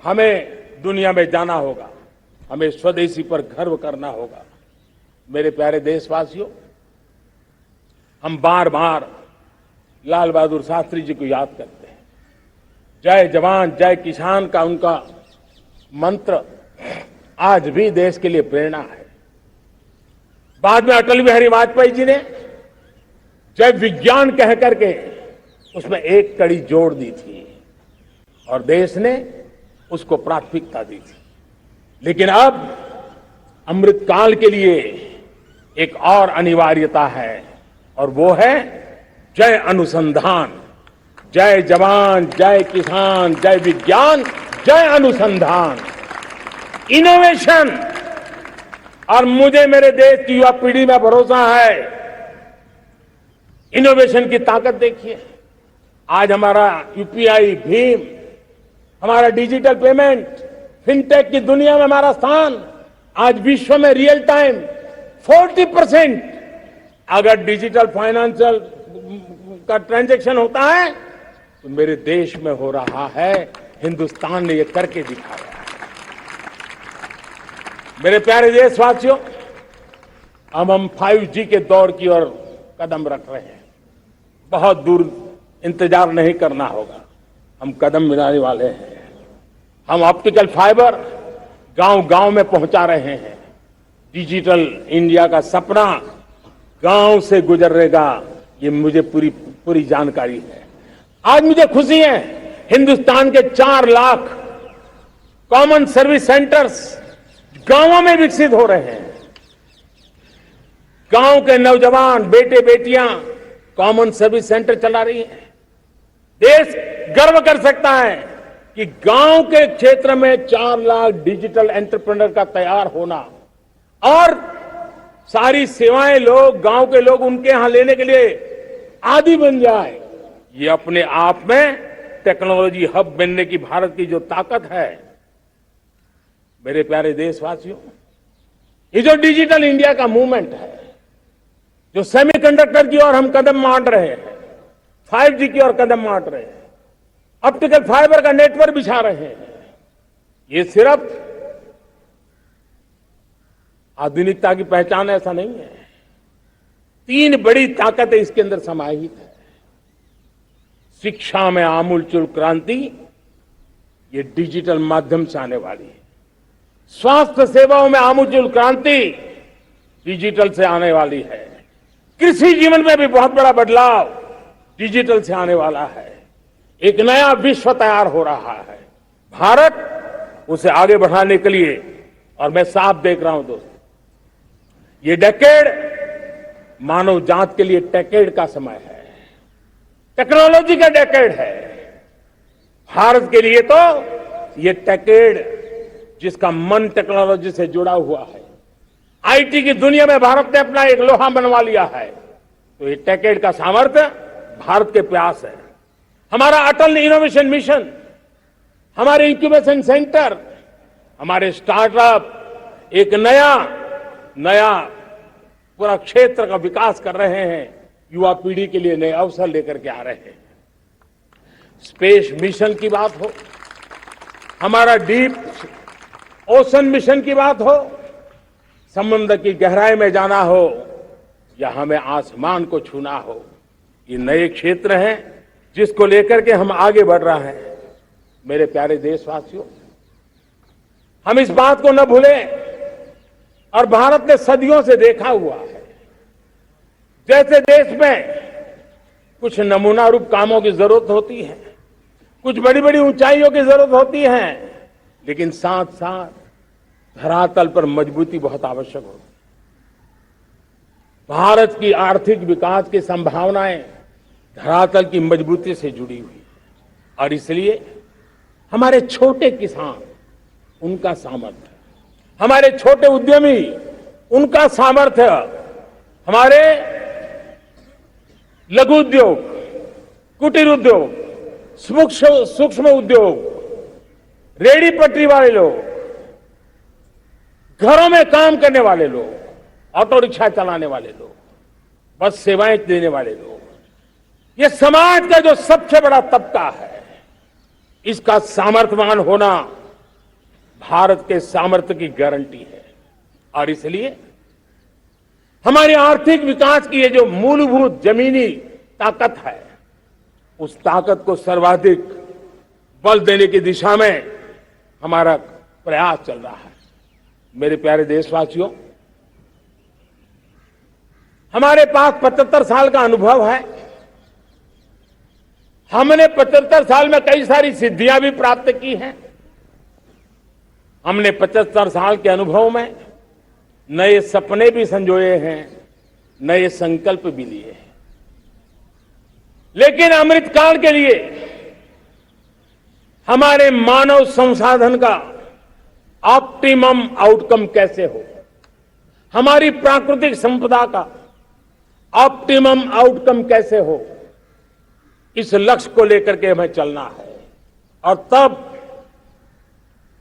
हमें दुनिया में जाना होगा, हमें स्वदेशी पर गर्व करना होगा। मेरे प्यारे देशवासियों, हम बार बार लाल बहादुर शास्त्री जी को याद करते हैं। जय जवान जय किसान का उनका मंत्र आज भी देश के लिए प्रेरणा है। बाद में अटल बिहारी वाजपेयी जी ने जय विज्ञान कह करके उसमें एक कड़ी जोड़ दी थी और देश ने उसको प्राथमिकता दी थी। लेकिन अब अमृत काल के लिए एक और अनिवार्यता है और वो है जय अनुसंधान। जय जवान जय किसान जय विज्ञान जय अनुसंधान, इनोवेशन। और मुझे मेरे देश की युवा पीढ़ी में भरोसा है, इनोवेशन की ताकत देखिए। आज हमारा यूपीआई, भीम, हमारा डिजिटल पेमेंट, फिनटेक की दुनिया में हमारा स्थान, आज विश्व में रियल टाइम 40% अगर डिजिटल फाइनेंशियल का ट्रांजैक्शन होता है तो मेरे देश में हो रहा है। हिंदुस्तान ने ये करके दिखाया है। मेरे प्यारे देशवासियों, अब हम 5G के दौर की ओर कदम रख रहे हैं। बहुत दूर इंतजार नहीं करना होगा, हम कदम मिलाने वाले हैं। हम ऑप्टिकल फाइबर गांव-गांव में पहुंचा रहे हैं। डिजिटल इंडिया का सपना गांव से गुजरेगा, ये मुझे पूरी जानकारी है। आज मुझे खुशी है, हिंदुस्तान के 4 लाख कॉमन सर्विस सेंटर्स गांवों में विकसित हो रहे हैं। गांव के नौजवान बेटे बेटियां कॉमन सर्विस सेंटर चला रही हैं। देश गर्व कर सकता है कि गांव के क्षेत्र में 4 लाख डिजिटल एंटरप्रेन्योर का तैयार होना और सारी सेवाएं लोग, गांव के लोग उनके यहां लेने के लिए आदी बन जाए, ये अपने आप में टेक्नोलॉजी हब बनने की भारत की जो ताकत है। मेरे प्यारे देशवासियों, ये जो डिजिटल इंडिया का मूवमेंट है, जो सेमीकंडक्टर की ओर हम कदम मांड रहे हैं, 5G की ओर कदम मांड रहे हैं, ऑप्टिकल फाइबर का नेटवर्क बिछा रहे हैं, ये सिर्फ आधुनिकता की पहचान ऐसा नहीं है। 3 बड़ी ताकतें इसके अंदर समाहित है। शिक्षा में आमूलचूल क्रांति, ये डिजिटल माध्यम से आने वाली है। स्वास्थ्य सेवाओं में आमूलचूल क्रांति डिजिटल से आने वाली है। कृषि जीवन में भी बहुत बड़ा बदलाव डिजिटल से आने वाला है। एक नया विश्व तैयार हो रहा है। भारत उसे आगे बढ़ाने के लिए, और मैं साफ देख रहा हूं दोस्तों, ये डेकेड मानव जात के लिए टेकेड का समय है, टेक्नोलॉजी का डेकेड है। भारत के लिए तो ये टेकेड जिसका मन टेक्नोलॉजी से जुड़ा हुआ है, आईटी की दुनिया में भारत ने अपना एक लोहा बनवा लिया है, तो ये टेकेड का सामर्थ्य भारत के प्रयास है। हमारा अटल इनोवेशन मिशन, हमारे इंक्यूबेशन सेंटर, हमारे स्टार्टअप एक नया पूरा क्षेत्र का विकास कर रहे हैं। युवा पीढ़ी के लिए नए अवसर लेकर के आ रहे हैं। स्पेस मिशन की बात हो, हमारा डीप ओशन मिशन की बात हो, समुद्र की गहराई में जाना हो या हमें आसमान को छूना हो, ये नए क्षेत्र हैं जिसको लेकर के हम आगे बढ़ रहे हैं। मेरे प्यारे देशवासियों, हम इस बात को न भूलें, और भारत ने सदियों से देखा हुआ है, जैसे देश में कुछ नमूना रूप कामों की जरूरत होती है, कुछ बड़ी बड़ी ऊंचाइयों की जरूरत होती है, लेकिन साथ साथ धरातल पर मजबूती बहुत आवश्यक होती है। भारत की आर्थिक विकास की संभावनाएं धरातल की मजबूती से जुड़ी हुई है, और इसलिए हमारे छोटे किसान, उनका सामर्थ्य, हमारे छोटे उद्यमी, उनका सामर्थ्य, हमारे लघु उद्योग, कुटीर उद्योग, सूक्ष्म उद्योग, रेहड़ी पटरी वाले लोग, घरों में काम करने वाले लोग, ऑटो रिक्शा चलाने वाले लोग, बस सेवाएं देने वाले लोग, ये समाज का जो सबसे बड़ा तबका है, इसका सामर्थ्यवान होना भारत के सामर्थ्य की गारंटी है। और इसलिए हमारे आर्थिक विकास की ये जो मूलभूत जमीनी ताकत है, उस ताकत को सर्वाधिक बल देने की दिशा में हमारा प्रयास चल रहा है। मेरे प्यारे देशवासियों, हमारे पास 75 साल का अनुभव है। हमने 75 साल में कई सारी सिद्धियां भी प्राप्त की हैं। हमने 75 साल के अनुभव में नए सपने भी संजोए हैं, नए संकल्प भी लिए हैं। लेकिन अमृतकाल के लिए हमारे मानव संसाधन का ऑप्टिमम आउटकम कैसे हो, हमारी प्राकृतिक संपदा का ऑप्टिमम आउटकम कैसे हो, इस लक्ष्य को लेकर के हमें चलना है। और तब